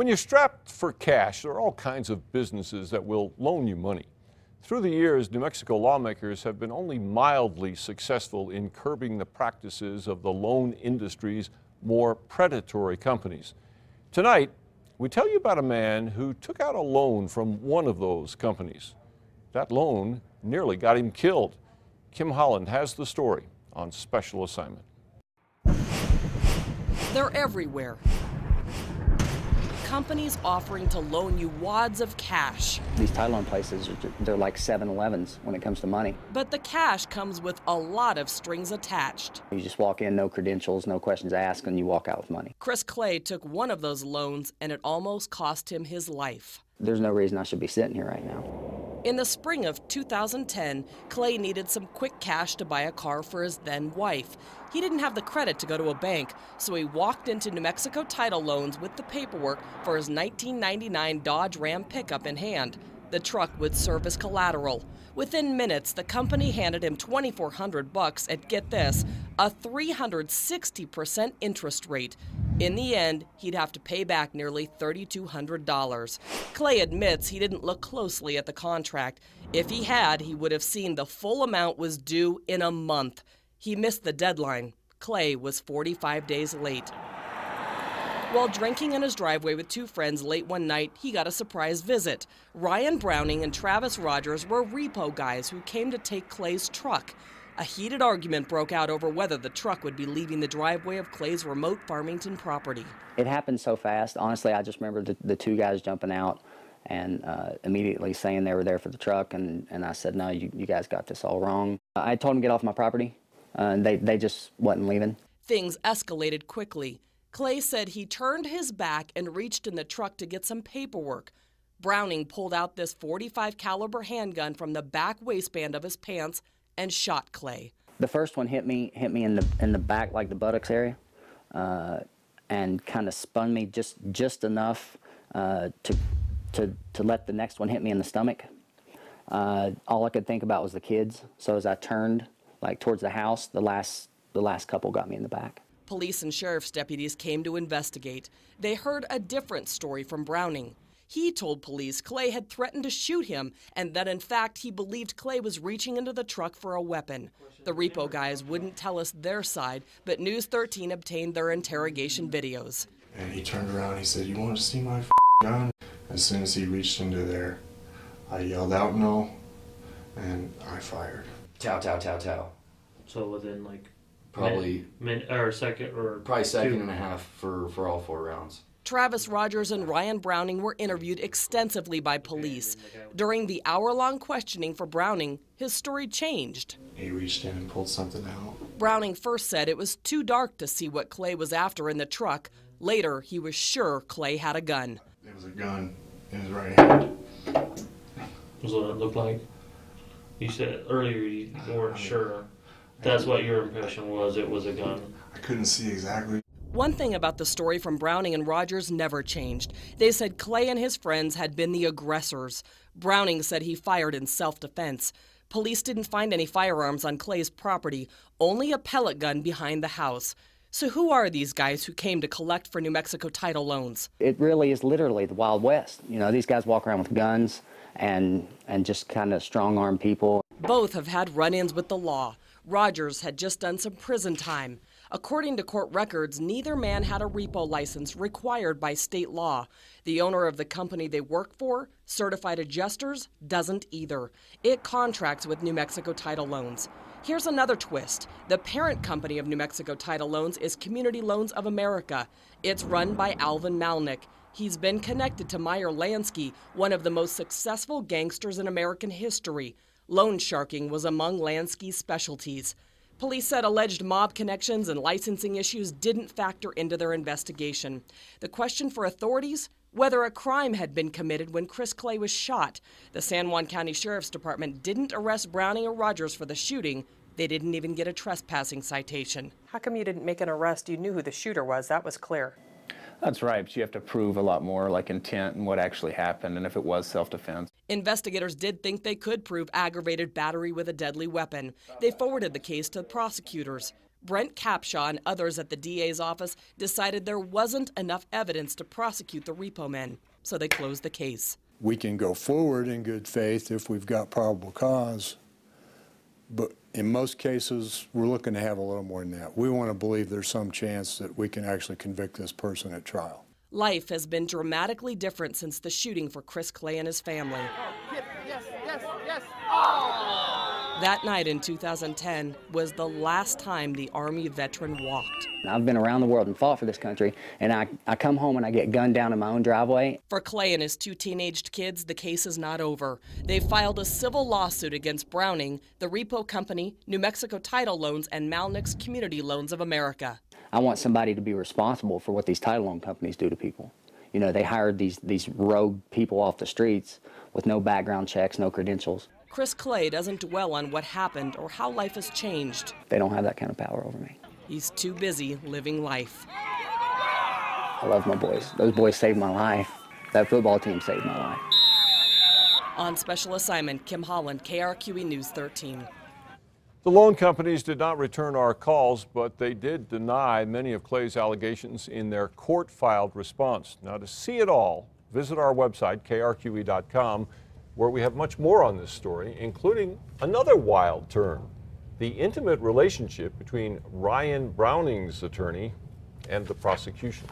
When you're strapped for cash, there are all kinds of businesses that will loan you money. Through the years, New Mexico lawmakers have been only mildly successful in curbing the practices of the loan industry's more predatory companies. Tonight, we tell you about a man who took out a loan from one of those companies. That loan nearly got him killed. Kim Holland has the story on Special Assignment. They're everywhere. Companies offering to loan you wads of cash. These title loan places, they're like 7-Elevens when it comes to money. But the cash comes with a lot of strings attached. You just walk in, no credentials, no questions asked, and you walk out with money. Chris Clay took one of those loans, and it almost cost him his life. There's no reason I should be sitting here right now. In the spring of 2010, Clay needed some quick cash to buy a car for his then wife. He didn't have the credit to go to a bank, so he walked into New Mexico Title Loans with the paperwork for his 1999 Dodge Ram pickup in hand. The truck would serve as collateral. Within minutes, the company handed him $2,400 at, get this, a 360% interest rate. In the end, he'd have to pay back nearly $3,200. Clay admits he didn't look closely at the contract. If he had, he would have seen the full amount was due in a month. He missed the deadline. Clay was 45 days late. While drinking in his driveway with two friends late one night, he got a surprise visit. Ryan Browning and Travis Rogers were repo guys who came to take Clay's truck. A heated argument broke out over whether the truck would be leaving the driveway of Clay's remote Farmington property. It happened so fast. Honestly, I just remember the two guys jumping out and immediately saying they were there for the truck, and I said, no, you guys got this all wrong. I told them to get off my property, and they just wasn't leaving. Things escalated quickly. Clay said he turned his back and reached in the truck to get some paperwork. Browning pulled out this .45 caliber handgun from the back waistband of his pants and shot Clay. The first one hit me in the back, like the buttocks area, and kind of spun me just enough to let the next one hit me in the stomach. All I could think about was the kids. So as I turned like towards the house, the last couple got me in the back. Police and sheriff's deputies came to investigate. They heard a different story from Browning. He told police Clay had threatened to shoot him and that in fact he believed Clay was reaching into the truck for a weapon. The repo guys wouldn't tell us their side, but News 13 obtained their interrogation videos. And he turned around, he said, "You want to see my gun?" As soon as he reached into there, I yelled out no, and I fired. Tow, tow, tow, tow. So within like probably second and a half for all 4 rounds. Travis Rogers and Ryan Browning were interviewed extensively by police. During the hour-long questioning for Browning, his story changed. He reached in and pulled something out. Browning first said it was too dark to see what Clay was after in the truck. Later, he was sure Clay had a gun. There was a gun in his right hand. Was what it looked like? You said earlier you weren't sure. That's what your impression was, it was a gun. I couldn't see exactly. One thing about the story from Browning and Rogers never changed. They said Clay and his friends had been the aggressors. Browning said he fired in self-defense. Police didn't find any firearms on Clay's property, only a pellet gun behind the house. So who are these guys who came to collect for New Mexico Title Loans? It really is literally the Wild West. You know, these guys walk around with guns and just kind of strong-arm people. Both have had run-ins with the law. Rogers had just done some prison time. According to court records, neither man had a repo license required by state law. The owner of the company they work for, Certified Adjusters, doesn't either. It contracts with New Mexico Title Loans. Here's another twist. The parent company of New Mexico Title Loans is Community Loans of America. It's run by Alvin Malnick. He's been connected to Meyer Lansky, one of the most successful gangsters in American history. Loan sharking was among Lansky's specialties. Police said alleged mob connections and licensing issues didn't factor into their investigation. The question for authorities? Whether a crime had been committed when Chris Clay was shot. The San Juan County Sheriff's Department didn't arrest Browning or Rogers for the shooting. They didn't even get a trespassing citation. How come you didn't make an arrest? You knew who the shooter was. That was clear. That's right, but you have to prove a lot more, like intent and what actually happened, and if it was self-defense. Investigators did think they could prove aggravated battery with a deadly weapon. They forwarded the case to prosecutors. Brent Capshaw and others at the DA's office decided there wasn't enough evidence to prosecute the repo men, so they closed the case. We can go forward in good faith if we've got probable cause, but in most cases, we're looking to have a little more than that. We want to believe there's some chance that we can actually convict this person at trial. Life has been dramatically different since the shooting for Chris Clay and his family. Yes, yes, yes. Oh! That night in 2010 was the last time the Army veteran walked. I've been around the world and fought for this country, and I come home and I get gunned down in my own driveway. For Clay and his 2 teenaged kids, the case is not over. They filed a civil lawsuit against Browning, the repo company, New Mexico Title Loans, and Malnix Community Loans of America. I want somebody to be responsible for what these title loan companies do to people. You know, they hired these rogue people off the streets with no background checks, no credentials. Chris Clay doesn't dwell on what happened or how life has changed. They don't have that kind of power over me. He's too busy living life. I love my boys. Those boys saved my life. That football team saved my life. On special assignment, Kim Holland, KRQE News 13. The loan companies did not return our calls, but they did deny many of Clay's allegations in their court-filed response. Now, to see it all, visit our website, krqe.com, where we have much more on this story, including another wild turn: the intimate relationship between Ryan Browning's attorney and the prosecution.